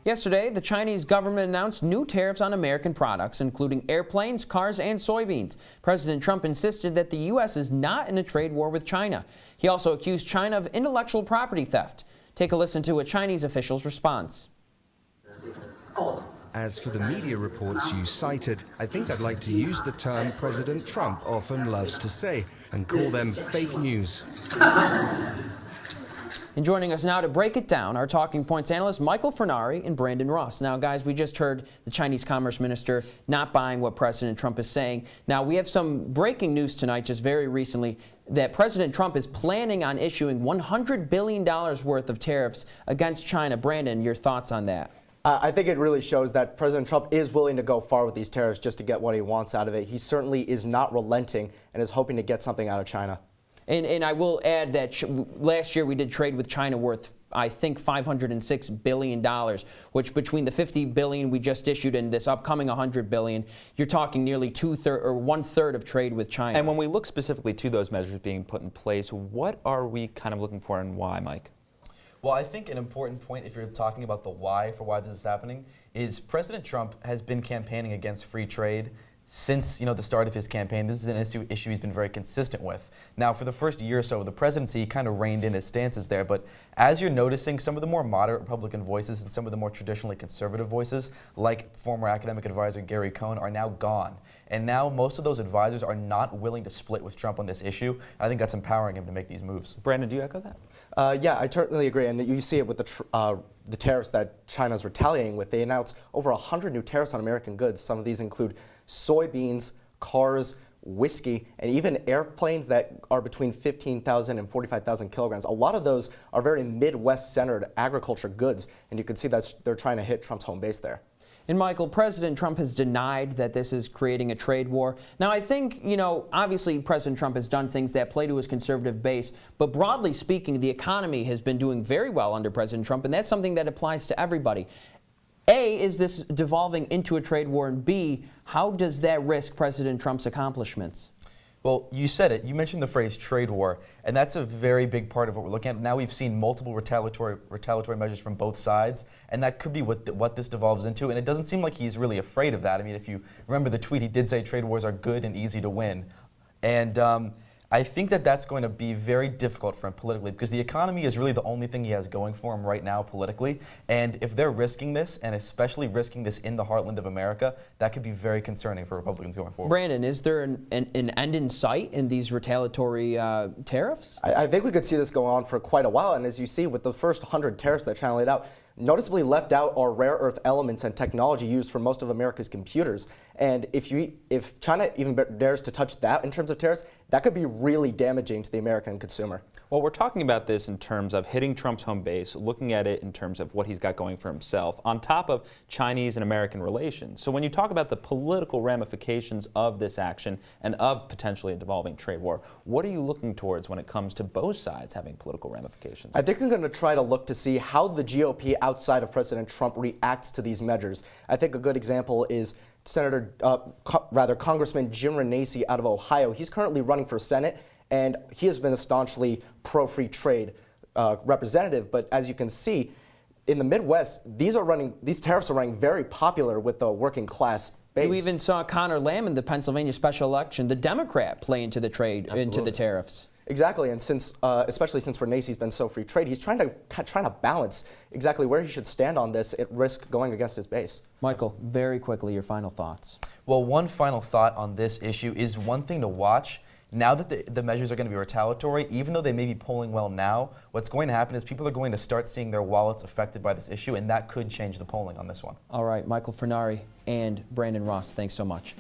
Yesterday, the Chinese government announced new tariffs on American products, including airplanes, cars, and soybeans. President Trump insisted that the U.S. is not in a trade war with China. He also accused China of intellectual property theft. Take a listen to a Chinese official's response. As for the media reports you cited, I think I'd like to use the term President Trump often loves to say and call them fake news. And joining us now to break it down, our Talking Points analysts Michael Furnari and Brandon Ross. Now, guys, we just heard the Chinese Commerce Minister not buying what President Trump is saying. Now, we have some breaking news tonight, just very recently, that President Trump is planning on issuing $100 billion worth of tariffs against China. Brandon, your thoughts on that? I think it really shows that President Trump is willing to go far with these tariffs just to get what he wants out of it. He certainly is not relenting and is hoping to get something out of China. And I will add that last year we did trade with China worth, I think, $506 billion, which between the $50 billion we just issued and this upcoming $100 billion, you're talking nearly one-third of trade with China. And when we look specifically to those measures being put in place, what are we kind of looking for and why, Mike? Well, I think an important point, if you're talking about the why for why this is happening, is President Trump has been campaigning against free trade since the start of his campaign. This is an issue he's been very consistent with. Now, for the first year or so of the presidency, he kind of reined in his stances there. But as you're noticing, some of the more moderate Republican voices and some of the more traditionally conservative voices, like former academic advisor Gary Cohn, are now gone. And now most of those advisors are not willing to split with Trump on this issue. I think that's empowering him to make these moves. Brandon, do you echo that? Yeah, I totally agree. And you see it with the tariffs that China's retaliating with. They announced over 100 new tariffs on American goods. Some of these include soybeans, cars, whiskey, and even airplanes that are between 15,000 and 45,000 kilograms. A lot of those are very Midwest-centered agriculture goods, and you can see that they're trying to hit Trump's home base there. And Michael, President Trump has denied that this is creating a trade war. Now, I think, obviously President Trump has done things that play to his conservative base, but broadly speaking, the economy has been doing very well under President Trump, and that's something that applies to everybody. A, is this devolving into a trade war? And B, how does that risk President Trump's accomplishments? Well, you said it. You mentioned the phrase trade war, and that's a very big part of what we're looking at. Now we've seen multiple retaliatory measures from both sides, and that could be what this devolves into, and it doesn't seem like he's really afraid of that. I mean, if you remember the tweet, he did say trade wars are good and easy to win. And I think that that's going to be very difficult for him politically because the economy is really the only thing he has going for him right now politically. And if they're risking this, and especially risking this in the heartland of America, that could be very concerning for Republicans going forward. Brandon, is there an end in sight in these retaliatory tariffs? I think we could see this go on for quite a while. And as you see with the first 100 tariffs that China laid out, noticeably left out are rare earth elements and technology used for most of America's computers. And if China even dares to touch that in terms of tariffs, that could be really damaging to the American consumer. Well, we're talking about this in terms of hitting Trump's home base, looking at it in terms of what he's got going for himself, on top of Chinese and American relations. So when you talk about the political ramifications of this action and of potentially a devolving trade war, what are you looking towards when it comes to both sides having political ramifications? I think I'm going to try to look to see how the GOP outside of President Trump reacts to these measures. I think a good example is Congressman Jim Renacci out of Ohio. He's currently running for Senate, and he has been a staunchly pro-free trade representative. But as you can see, in the Midwest, these tariffs are running very popular with the working class base. You even saw Connor Lamb in the Pennsylvania special election, the Democrat, play into the trade, into the tariffs. Exactly, and since, especially since Renacci's been so free trade, he's trying to balance exactly where he should stand on this at risk going against his base. Michael, very quickly, your final thoughts. Well, one final thought on this issue is one thing to watch. Now that the measures are going to be retaliatory, even though they may be polling well now, what's going to happen is people are going to start seeing their wallets affected by this issue, and that could change the polling on this one. All right, Michael Furnari and Brandon Ross, thanks so much.